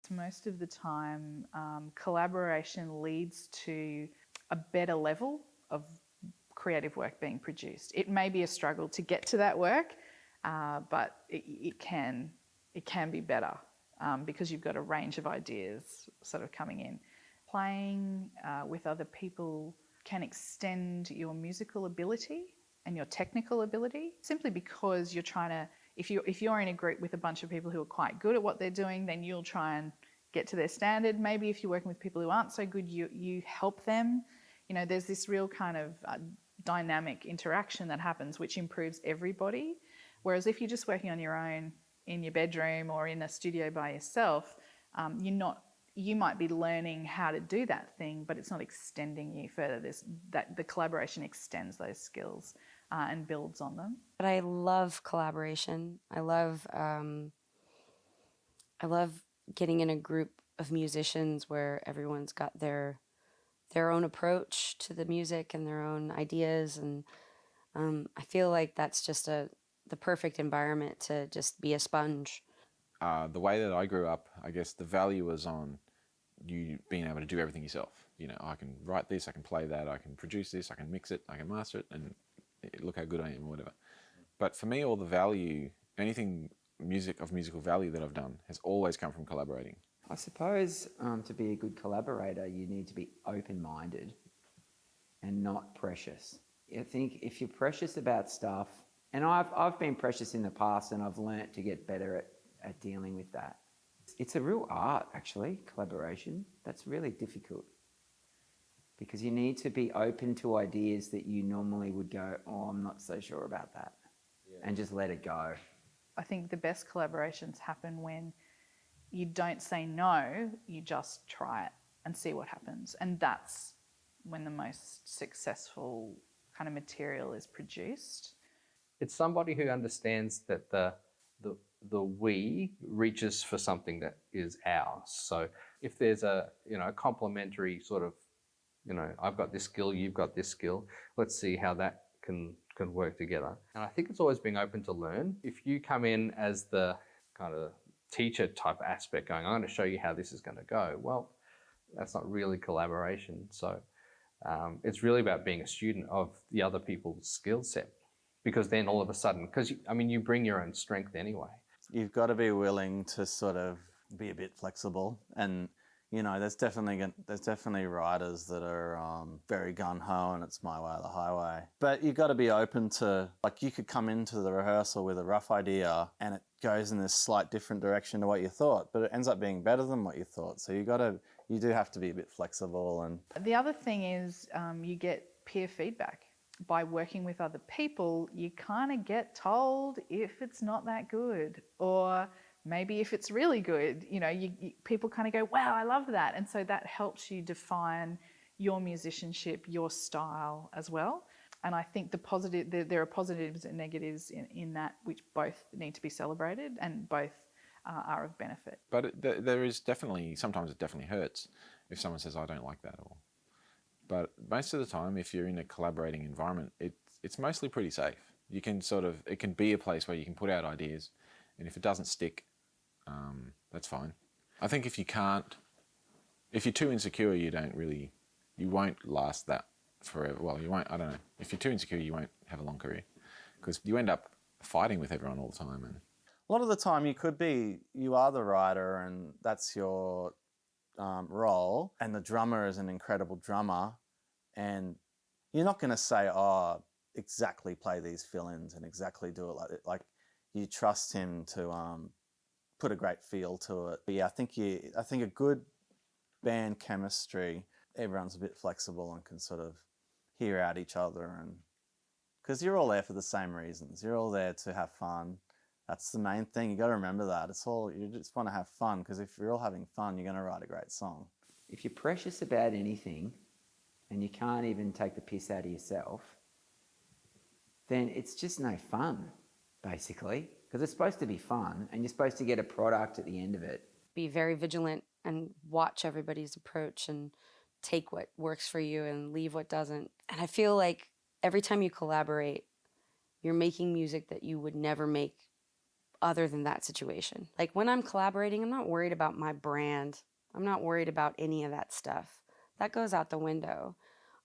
Most of the time, collaboration leads to a better level of creative work being produced. It may be a struggle to get to that work, but it can be better because you've got a range of ideas sort of coming in. Playing with other people can extend your musical ability and your technical ability, simply because you're trying to, if you're in a group with a bunch of people who are quite good at what they're doing, then you'll try and get to their standard. Maybe if you're working with people who aren't so good, you help them. You know, there's this real kind of dynamic interaction that happens, which improves everybody. Whereas if you're just working on your own in your bedroom or in a studio by yourself, you might be learning how to do that thing, but it's not extending you further. The collaboration extends those skills and builds on them. But I love collaboration. I love getting in a group of musicians where everyone's got their own approach to the music and their own ideas, and I feel like that's just the perfect environment to just be a sponge. The way that I grew up, I guess the value was on you being able to do everything yourself. You know, I can write this, I can play that, I can produce this, I can mix it, I can master it, and look how good I am or whatever. But for me, all the value, anything of musical value that I've done has always come from collaborating. I suppose to be a good collaborator, you need to be open-minded and not precious. I think if you're precious about stuff, and I've been precious in the past, and I've learnt to get better at dealing with that. It's a real art, actually, collaboration. That's really difficult because you need to be open to ideas that you normally would go, oh, I'm not so sure about that, and just let it go. I think the best collaborations happen when you don't say no, you just try it and see what happens. And that's when the most successful kind of material is produced. It's somebody who understands that the we reaches for something that is ours. So if there's a complementary sort of, I've got this skill, you've got this skill, let's see how that can work together. And I think it's always being open to learn. If you come in as the kind of teacher type aspect going, I'm going to show you how this is going to go, well, that's not really collaboration. So it's really about being a student of the other people's skill set, because then all of a sudden, you bring your own strength anyway. You've got to be willing to sort of be a bit flexible, and there's definitely writers that are very gung-ho and it's my way or the highway. But you've got to be open to, like, you could come into the rehearsal with a rough idea and it goes in this slight different direction to what you thought, but it ends up being better than what you thought. So you do have to be a bit flexible. And the other thing is you get peer feedback. By working with other people, you kind of get told if it's not that good, or maybe if it's really good. People kind of go, wow, I love that. And so that helps you define your musicianship, your style as well. And I think there are positives and negatives in that, which both need to be celebrated and both are of benefit. But there is definitely, sometimes it definitely hurts if someone says, I don't like that. But most of the time, if you're in a collaborating environment, it's mostly pretty safe. You can it can be a place where you can put out ideas, and if it doesn't stick, that's fine. I think if you're too insecure, you won't last that forever. Well, you won't, I don't know. If you're too insecure, you won't have a long career, because you end up fighting with everyone all the time. And a lot of the time you are the writer and that's your role, and the drummer is an incredible drummer, and you're not going to say, oh, exactly play these fill-ins and exactly do it like that. Like, you trust him to put a great feel to it. But yeah, I think a good band chemistry, everyone's a bit flexible and can sort of hear out each other, and because you're all there for the same reasons. You're all there to have fun. That's the main thing. You got to remember that. You just want to have fun, because if you're all having fun, you're going to write a great song. If you're precious about anything and you can't even take the piss out of yourself, then it's just no fun, basically, because it's supposed to be fun and you're supposed to get a product at the end of it. Be very vigilant and watch everybody's approach and take what works for you and leave what doesn't. And I feel like every time you collaborate, you're making music that you would never make other than that situation. Like when I'm collaborating, I'm not worried about my brand. I'm not worried about any of that stuff. That goes out the window.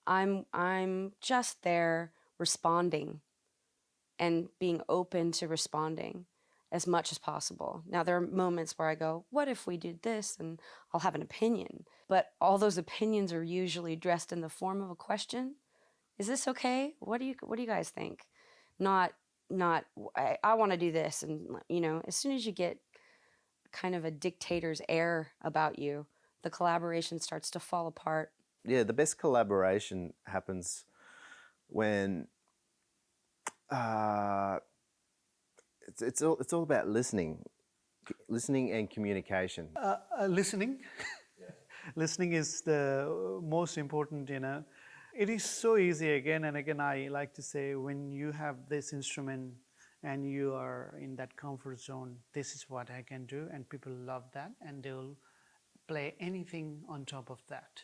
I'm just there responding and being open to responding as much as possible. Now, there are moments where I go, what if we did this? And I'll have an opinion. But all those opinions are usually dressed in the form of a question. Is this okay? What do you guys think? Not I want to do this. And, you know, as soon as you get kind of a dictator's air about you, the collaboration starts to fall apart. Yeah, the best collaboration happens when it's all about listening and communication. Listening. Listening is the most important, you know. It is so easy again and again, I like to say, when you have this instrument and you are in that comfort zone, this is what I can do, and people love that, and they'll play anything on top of that.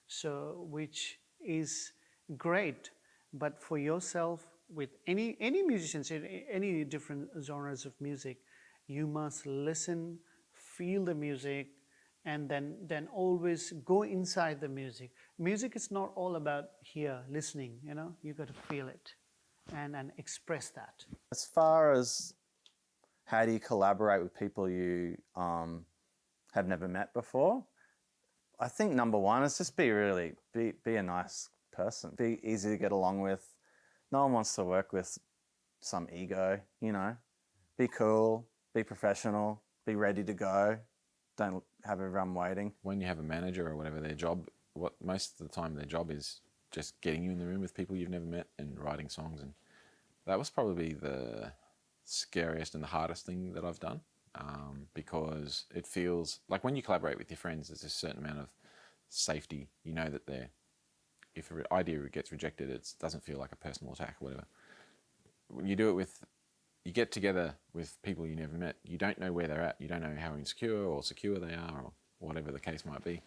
So, which is great, but for yourself, with any musicians, any different genres of music, you must listen, feel the music, and then always go inside the music. Music is not all about here listening, you know. You got to feel it and express that. As far as how do you collaborate with people you have never met before, I think number one is just be a nice person. Be easy to get along with. No one wants to work with some ego, you know. Be cool, be professional, be ready to go. Don't have everyone waiting. When you have a manager or whatever, their job, most of the time their job is just getting you in the room with people you've never met and writing songs. And that was probably the scariest and the hardest thing that I've done, because it feels like when you collaborate with your friends, there's a certain amount of safety. You know that if an idea gets rejected, it doesn't feel like a personal attack or whatever. When you do it you get together with people you never met, you don't know where they're at, you don't know how insecure or secure they are or whatever the case might be.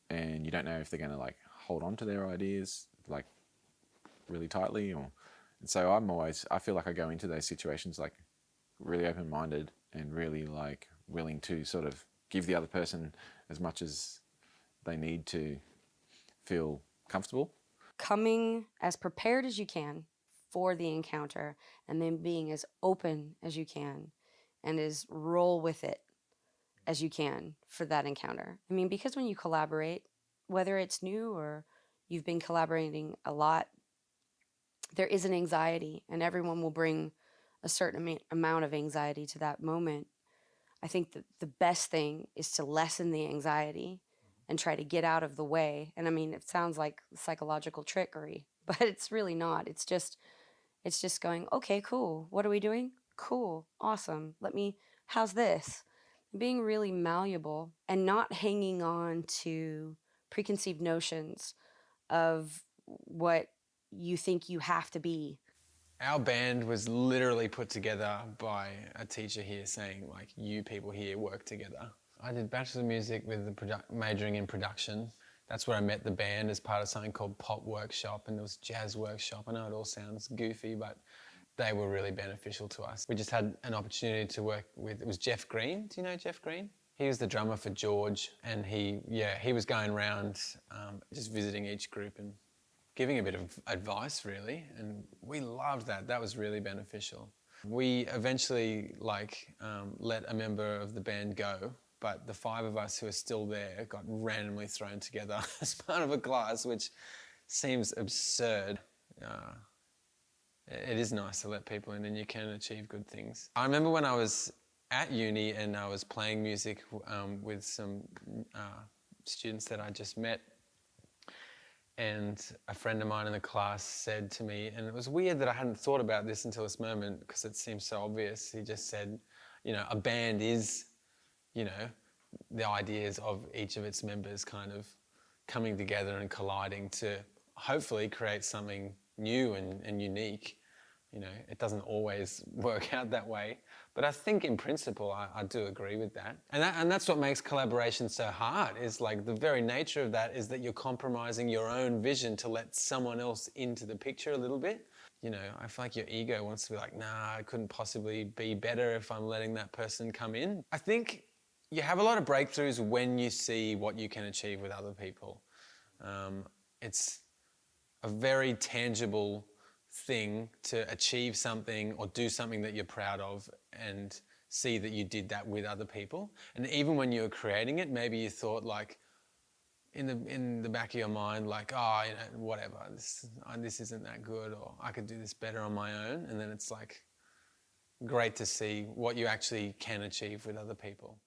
And you don't know if they're going to like hold on to their ideas like really tightly and so I feel like I go into those situations like really open-minded and really like willing to sort of give the other person as much as they need to feel comfortable. Coming as prepared as you can for the encounter, and then being as open as you can and as roll with it as you can for that encounter. I mean, because when you collaborate, whether it's new or you've been collaborating a lot, there is an anxiety, and everyone will bring a certain amount of anxiety to that moment. I think that the best thing is to lessen the anxiety and try to get out of the way. And I mean, it sounds like psychological trickery, but it's really not. It's just going, okay, cool. What are we doing? Cool. Awesome. How's this? Being really malleable and not hanging on to preconceived notions of what you think you have to be. Our band was literally put together by a teacher here saying, like, you people here work together. I did Bachelor of Music with majoring in production. That's where I met the band as part of something called Pop Workshop, and there was Jazz Workshop. I know it all sounds goofy, but they were really beneficial to us. We just had an opportunity to work with, it was Jeff Green. Do you know Jeff Green? He was the drummer for George, and he was going around just visiting each group and giving a bit of advice, really, and we loved that. That was really beneficial. We eventually let a member of the band go, but the 5 of us who are still there got randomly thrown together as part of a class, which seems absurd. It is nice to let people in, and you can achieve good things. I remember when I was at uni and I was playing music with some students that I just met, and a friend of mine in the class said to me, and it was weird that I hadn't thought about this until this moment because it seems so obvious. He just said, you know, a band is, you know, the ideas of each of its members kind of coming together and colliding to hopefully create something new and unique. You know, it doesn't always work out that way, but I think in principle I do agree with that. And that's what makes collaboration so hard, is like the very nature of that is that you're compromising your own vision to let someone else into the picture a little bit. you know, I feel like your ego wants to be like, nah, I couldn't possibly be better if I'm letting that person come in. I think you have a lot of breakthroughs when you see what you can achieve with other people. It's a very tangible thing to achieve something or do something that you're proud of and see that you did that with other people. And even when you were creating it, maybe you thought like, in the back of your mind, like, oh, you know, whatever, this isn't that good, or I could do this better on my own. And then it's like great to see what you actually can achieve with other people.